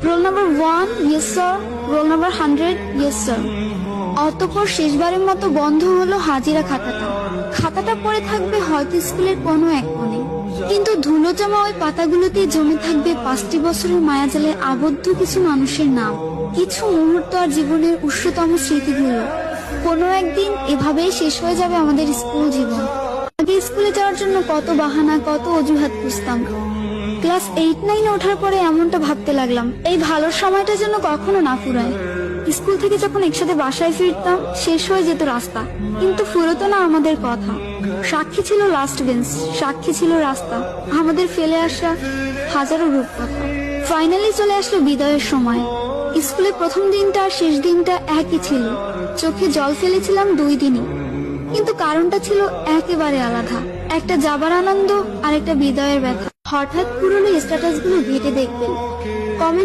Roll number 1, yes sir. Roll number 100, yes sir. অতঃপর শেষবারের মতো বন্ধ হলো হাজিরা খাতাটা। খাতাটা পড়ে থাকবে হয়তো স্কুলের কোনো এক কোণে, কিন্তু ধুলো জমা ওই পাতাগুলোতে জমে থাকবে 5টি বছরের মায়াজালে আবদ্ধ কিছু মানুষের নাম, কিছু মুহূর্ত আর জীবনের উষ্ণতম স্মৃতিগুলো। কোনো একদিন এভাবেই শেষ হয়ে যাবে আমাদের স্কুল জীবন। আগে স্কুলে যাওয়ার জন্য কত বাহানা, কত অজুহাত খুঁজতাম। ক্লাস 8-9 ওঠার পরে এমনটা ভাবতে লাগলাম, এই ভালো সময়টা যেন কখনো না ফুরায়। স্কুল থেকে যখন একসাথে বাসায় ফিরতাম, শেষ হয়ে যেত রাস্তা, কিন্তু ফুরতো না আমাদের কথা। সাক্ষী ছিল লাস্ট বেঞ্চ, সাক্ষী ছিল রাস্তা, আমাদের ফেলে আসা হাজারো রূপকথা। ফাইনালি চলে আসলো বিদায়ের সময়। স্কুলে প্রথম দিনটা আর শেষ দিনটা একই ছিল। চোখে জল ফেলেছিলাম 2 দিনই, কিন্তু কারণটা ছিল একেবারে আলাদা। একটা যাবার আনন্দ আর একটা বিদায়ের ব্যথা। হঠাৎ পুরনো স্ট্যাটাস গুলো ঘেটে দেখবেন, কমেন্ট